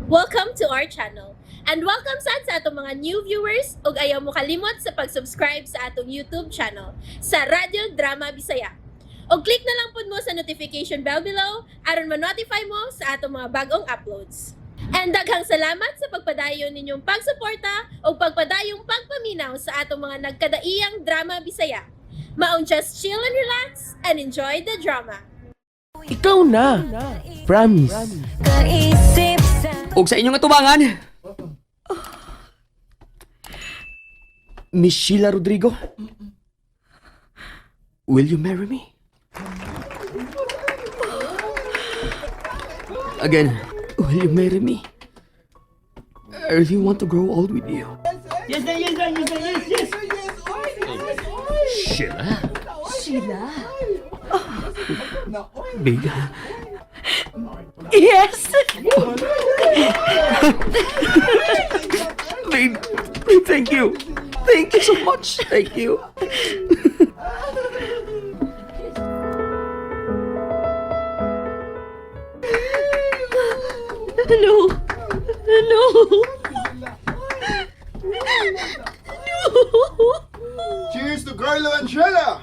Welcome to our channel. And welcome sa atong mga new viewers ug ayaw mo kalimot sa pag-subscribe sa atong YouTube channel sa Radio Drama Bisaya. O click na lang pud mo sa notification bell below aron ma-notify mo sa atong mga bagong uploads. And daghang salamat sa pagpadayon ninyong pagsuporta o pagpadayong pagpaminaw sa atong mga nagkadaiyang Drama Bisaya. Maong just chill and relax and enjoy the drama. Ikaw na. Promise. Ug sa inyong atubangan, Miss Sheila Rodrigo, will you marry me? again, Will you marry me? I really want to grow old with you. Sheila? Big. Yes! Babe, thank you. Thank you so much. Thank you. No! No! Cheers to Carlo and Sheila!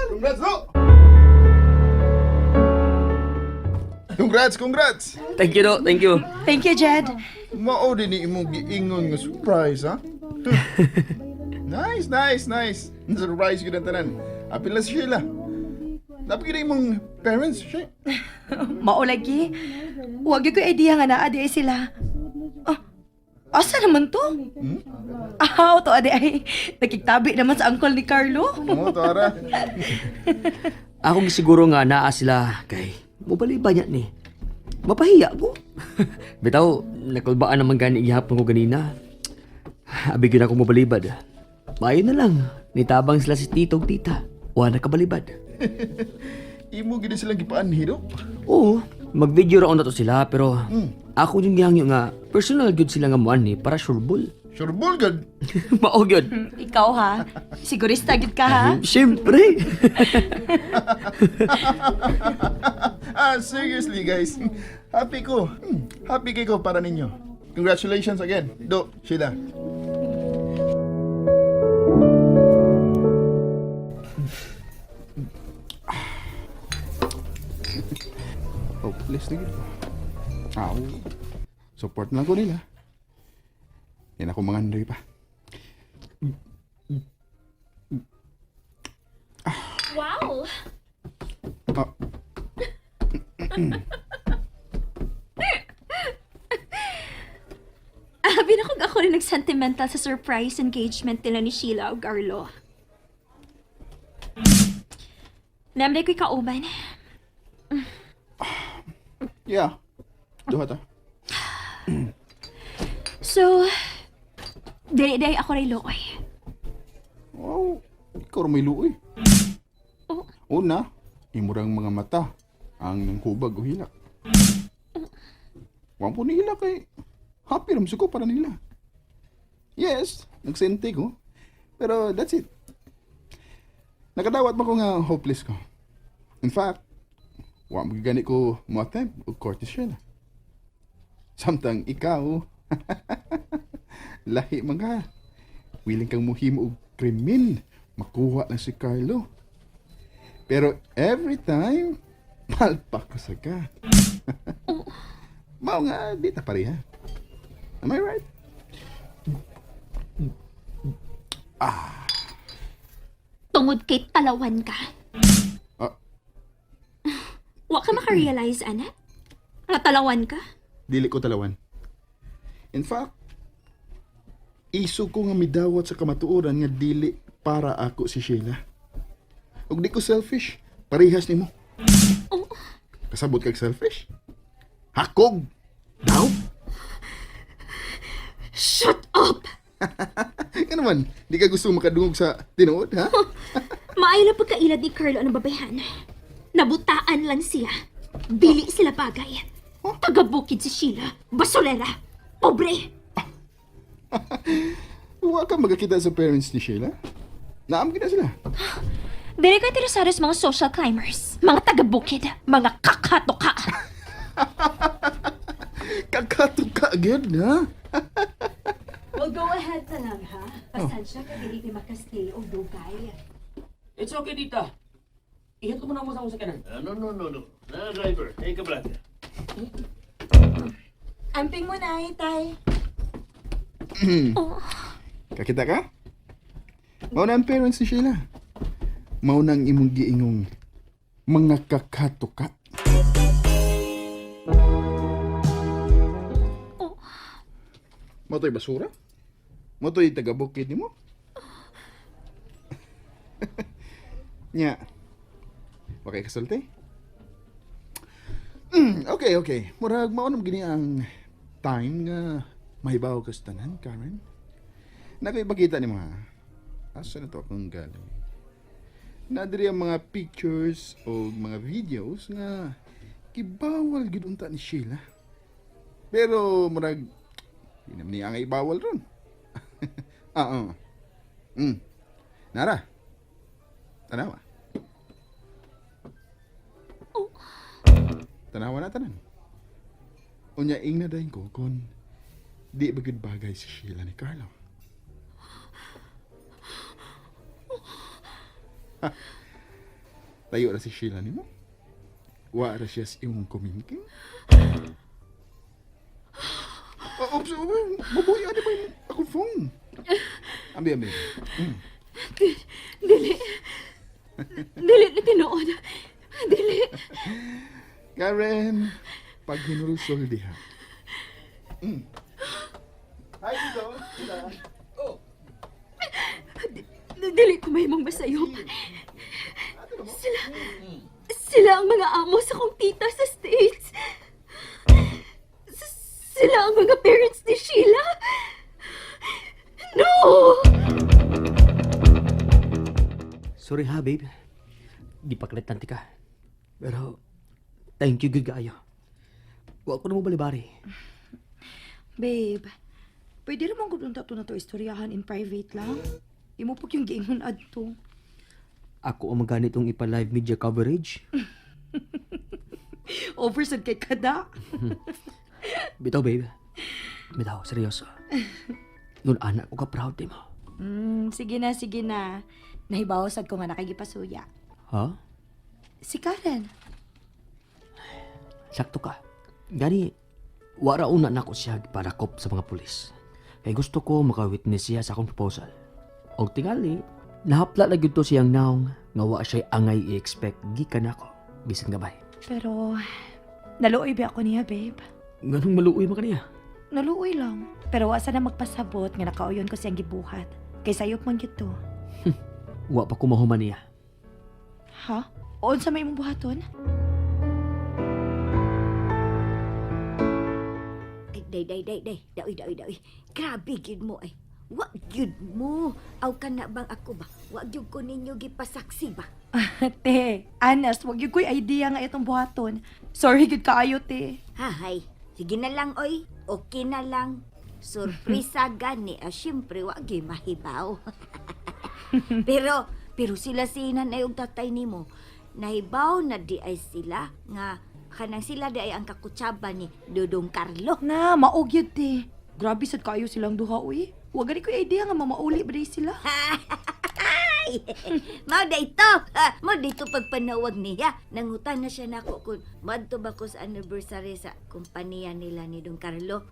Congrats, no? Congrats! Thank you, do. Thank you. Thank you, Jed. Mao din ni imong giingon nga surprise, ha? Nice. Surprise ko na tanan. Apil na si Sheila. Napagin imong parents, siya. Maulagi. Huwag ko idea nga naa di ay sila. Ah, asa naman to? To adi ay nakiktabi naman sa uncle ni Carlo. Oo, tara. Ako gisiguro nga naa sila kay mubaliba niya ni. Mapahiya ko. Bitaw, nakulbaan naman gani ihapon ko ganina. Abi gyud ako mobalibad. Mayo na lang. Nitabang sila si tito ug tita. Wa nakabalibad. Imo gid silang gipaanhi, do? Oo, mag-video raon na to sila pero ako yung gihangyo nga personal good sila nga muan ni para sureball. Sureball gad. Mao gyud. Ikaw ha? Sigurista gid ka ha? Siyempre. Seriously, guys. Happy ko. Happy kay ko para ninyo. Congratulations again. Do, Sheila. Oh, please tigil. Support na lang ko nila. Yan ako mga andoy pa. Wow! Ah, Binakog ako rin nag-sentimental sa surprise engagement nila ni Sheila o Carlo. Namday ko'y kauban. yeah. Duha ta. So, dali-dali ako rin looy. Wow, ikaw may luoy. Oh. Una, imurang mga mata ang nangkubag o hilak. Wang po nila kay happy ramso ko para nila. Yes, nagsente ko. Pero that's it. Nakadawat ba ko nga hopeless ko. In fact, wang magigani ko mo attempt o courtesy siya na. Samtang ikaw, lahi mga, willing kang muhimo og krimen, makuha lang si Carlo. Pero every time, palpak ko sa ka. Mao nga, di ta pareha. Am I right? Tungod kay talawan ka. Ah, Wa ka makarealize, ana? Nga talawan ka? dili ko talawan. In fact, iso ko nga midawat sa kamatuoran nga dili para ako si Sheila. Ug di ko selfish, parehas nimo. Oh, Kasabot kag selfish? Hakog! Daw? shut up! Ka naman, di ka gusto makadungog sa tinuod, ha? Maayo na pagkailad ni Carlo ang babayhan. Nabutaan lang siya. Dili sila bagay. Tagabukid si Sheila. Basolera. Pobre. Huwag ka magkakita sa parents ni Sheila. Naam kita sila. Dili ko interesado sa mga social climbers, mga taga-bukid, mga kakatoka. Kakatuka agad, ha? Well, go ahead na lang, ha? Pasensya ka, dili ni makastay o dugay. It's okay, tita. Ihat ko muna ako sa kanan. No. Na driver. Hey, kabrata. Amping mo na, tay. Kakita ka? Mauna ang parents ni Sheila. Mauna ang imong giingong mga kakatuka. Motoy basura? Motoy taga-bukid ni mo? Nya. Okay kasulti? Okay. Murag maunam gini ang time nga mahibaw ka sa tanan, Karen. Nakipagkita ni mga asa na to akong galing. Nadiri ang mga pictures o mga videos nga kibawal gid unta ni Sheila. Pero murag di naman niya nga ibawal ron. Nara. Tanawa. Tanawa na tanan. Unya ing na dahin ko kung di bagid bagay si Sheila ni Carlo. Tayo na si Sheila ni mo? Wa ra siya sa imong kumingking? Oops, mabuhay ano ba yung ako phone? Ambi. Dili na tinuod. Dili. Karen, pag hinulsol diha. Hi, Tito. Dili ko may mong masayop. Sila ang mga amo sa kong tita sa States. Sila ang mga parents ni Sheila. No! Sorry ha, babe. Di pa kalitan ka. Pero, thank you, good kaayo. Huwag ko na mo balibari. Babe, pwede naman kung unta to na to istoryahan in private lang. Imo po yung giingon adto. Ako ang maganitong ipa-live media coverage. Oversad kay kada. Bitaw, babe. Bitaw, seryoso. Noon anak ko ka proud mo. Sige na. Nahibawasad ko nga nakagipasuya. Ha? Si Karen. Sakto ka. Gani, wara una na ako siya para kop sa mga pulis. Kaya gusto ko maka-witness siya sa akong proposal. O tingali, nahapla na to siyang naong nga wa siya angay i-expect gikan ako. Bisan gabay. Pero, naluoy ba ako niya, babe? Ganong maluoy mo kaniya. Naluoy lang. Pero wasa na magpasabot nga nakauyon ko siyang gibuhat. Kay sayop man gito. Wa pa ko mahuman niya. Ha? Oon sa may mong buhaton? Day. Daoy. Grabe gid mo ay. Wa gyud mo. Aw ka na bang ako ba? Wa gyud ko ninyo gipasaksi ba? Te, Anas, wag yung ko'y idea nga itong buhaton. Sorry, good kaayo, te. Hahay. Sige na lang oy. Okay na lang. Surpresa gani. Siyempre, wa gyud mahibaw. pero sila sinan ay og tatay nimo. Nahibaw na di ay sila nga kanang sila di ay ang kakutsaba ni Dudong Carlo. Na, maogyod, te. Grabe sad kaayo silang duha, uy. Wag gani ko'y idea nga mamauli ba day sila. Mao dayto. Mao dayto pagpanawag niya. Nangutan na siya nako kung madto ba ko sa anniversary sa kompanya nila ni Don Carlo.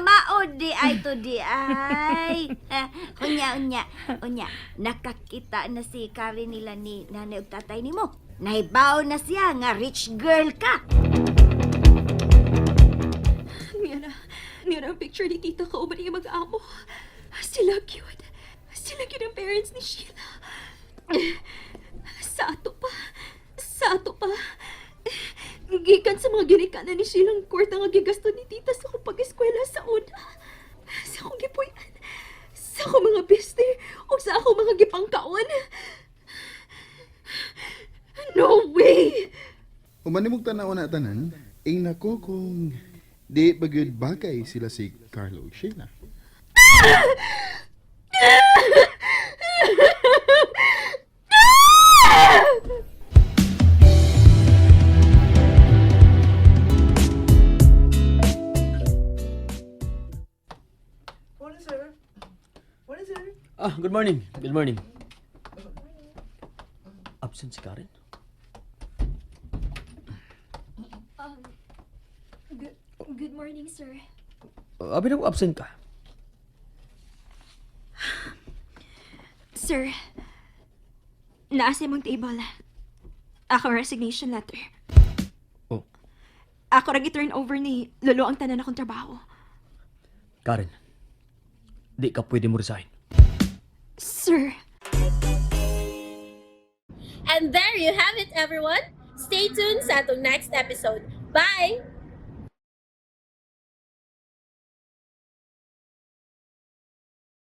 Mao di ay to di ay. Unya. Nakakita na si Karen nila ni nanay ug tatay nimo. Nahibaw na siya nga rich girl ka. Nira ang picture ni tita ko ba niya mag-amo. Sila cute ang parents ni Sheila. Sa ato pa. Gikan sa mga ginikanan ni Sheila ang kwarta nga gigasto ni tita sa akong pag-eskwela sa una. Sa akong gipuyan. Sa akong mga beste. O sa akong mga gipangkaon. No way! Umanimog tanaw na tanan, ing nako kung di bagid bagay sila si Carlo ug Sheila. morning. Good morning. Absent si Karen? Good morning, sir. Abi na ko absent ka. Sir, naasa mong table. Ako resignation letter. Oh. Ako ra turn over ni Lolo ang tanan akong trabaho. Karen, di ka pwede mo resign. Sir, And there you have it, everyone. Stay tuned sa atong next episode. Bye!